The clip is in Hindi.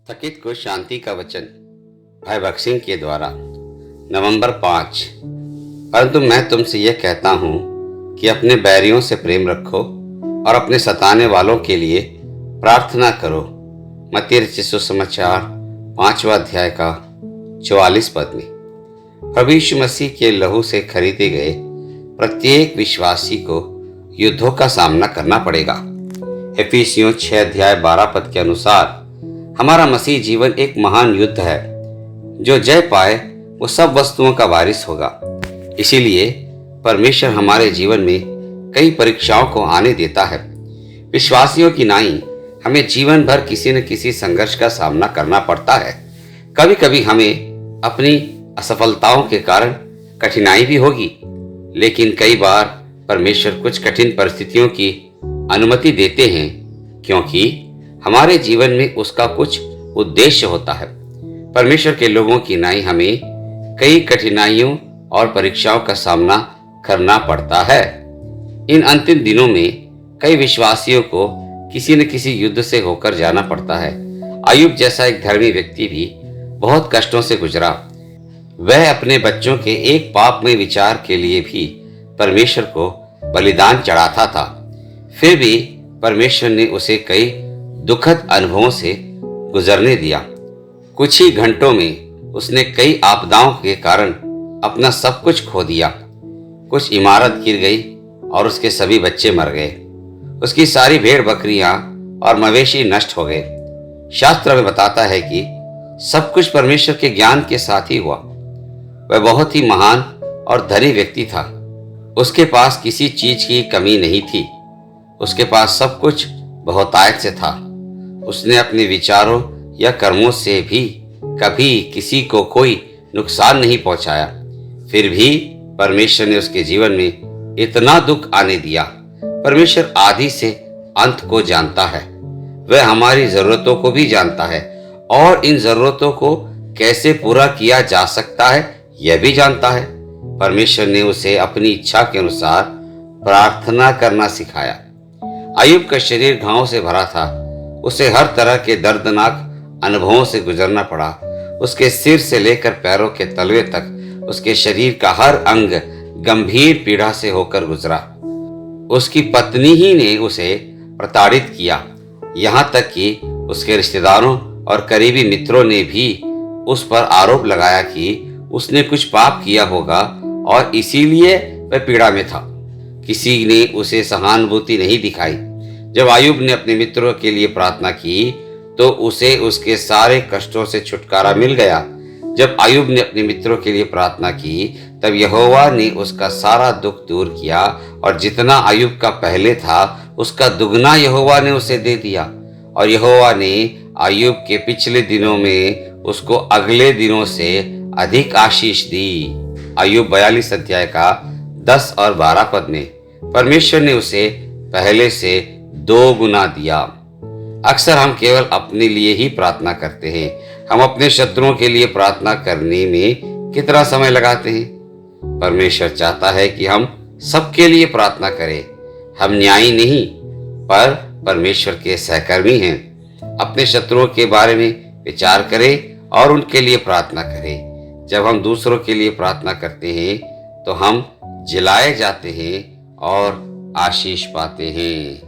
थकित को शांति का वचन भाई भगत सिंह के द्वारा नवंबर 5। परंतु मैं तुमसे यह कहता हूँ कि अपने बैरियों से प्रेम रखो और अपने सताने वालों के लिए प्रार्थना करो। मत्ती रचित सुसमाचार 5वां अध्याय का 44 पद में प्रभु यीशु मसीह के लहू से खरीदे गए प्रत्येक विश्वासी को युद्धों का सामना करना पड़ेगा। एफिसियों 6 अध्याय 12 पद के अनुसार हमारा मसीह जीवन एक महान युद्ध है। जो जय पाए वो सब वस्तुओं का वारिस होगा। इसीलिए परमेश्वर हमारे जीवन में कई परीक्षाओं को आने देता है। विश्वासियों की नाई हमें जीवन भर किसी न किसी संघर्ष का सामना करना पड़ता है। कभी कभी हमें अपनी असफलताओं के कारण कठिनाई भी होगी, लेकिन कई बार परमेश्वर कुछ कठिन परिस्थितियों की अनुमति देते हैं, क्योंकि हमारे जीवन में उसका कुछ उद्देश्य होता है। परमेश्वर के लोगों की नाई हमें कई कठिनाइयों और परीक्षाओं का सामना करना पड़ता है। इन अंतिम दिनों में कई विश्वासियों को किसी न किसी युद्ध से होकर जाना पड़ता है। अय्यूब जैसा एक धर्मी व्यक्ति भी बहुत कष्टों से गुजरा। वह अपने बच्चों के एक पापमय विचार के लिए भी परमेश्वर को बलिदान चढ़ाता था। फिर भी परमेश्वर ने उसे कई दुखद अनुभवों से गुजरने दिया। कुछ ही घंटों में उसने कई आपदाओं के कारण अपना सब कुछ खो दिया। कुछ इमारत गिर गई और उसके सभी बच्चे मर गए। उसकी सारी भेड़ बकरियां और मवेशी नष्ट हो गए। शास्त्र में बताता है कि सब कुछ परमेश्वर के ज्ञान के साथ ही हुआ। वह बहुत ही महान और धनी व्यक्ति था। उसके पास किसी चीज की कमी नहीं थी। उसके पास सब कुछ बहुतायत से था। उसने अपने विचारों या कर्मों से भी कभी किसी को कोई नुकसान नहीं पहुंचाया। फिर भी परमेश्वर ने उसके जीवन में इतना दुख आने दिया। परमेश्वर आदि से अंत को जानता है। वह हमारी जरूरतों को भी जानता है और इन जरूरतों को कैसे पूरा किया जा सकता है यह भी जानता है। परमेश्वर ने उसे अपनी इच्छा के अनुसार प्रार्थना करना सिखाया। अय्यूब का शरीर घावों से भरा था। उसे हर तरह के दर्दनाक अनुभवों से गुजरना पड़ा। उसके सिर से लेकर पैरों के तलवे तक उसके शरीर का हर अंग गंभीर पीड़ा से होकर गुजरा। उसकी पत्नी ही ने उसे प्रताड़ित किया। यहाँ तक कि उसके रिश्तेदारों और करीबी मित्रों ने भी उस पर आरोप लगाया कि उसने कुछ पाप किया होगा और इसीलिए वह पीड़ा में था। किसी ने उसे सहानुभूति नहीं दिखाई। जब अय्यूब ने अपने मित्रों के लिए प्रार्थना की तो उसे उसके सारे कष्टों से छुटकारा मिल गया। जब अय्यूब ने अपने मित्रों के लिए प्रार्थना की तब यहोवा ने उसका सारा दुख दूर किया और जितना अय्यूब का पहले था उसका दुगना यहोवा ने उसे दे दिया। और यहोवा ने अय्यूब के पिछले दिनों में उसको अगले दिनों से अधिक आशीष दी। अय्यूब 42 अध्याय का 10 और 12 पद में परमेश्वर ने उसे पहले से 2 गुना दिया। अक्सर हम केवल अपने लिए ही प्रार्थना करते हैं। हम अपने शत्रुओं के लिए प्रार्थना करने में कितना समय लगाते हैं। परमेश्वर चाहता है कि हम सबके लिए प्रार्थना करें। हम न्यायी नहीं पर परमेश्वर के सहकर्मी हैं। अपने शत्रुओं के बारे में विचार करें और उनके लिए प्रार्थना करें। जब हम दूसरों के लिए प्रार्थना करते हैं तो हम जिलाए जाते हैं और आशीष पाते हैं।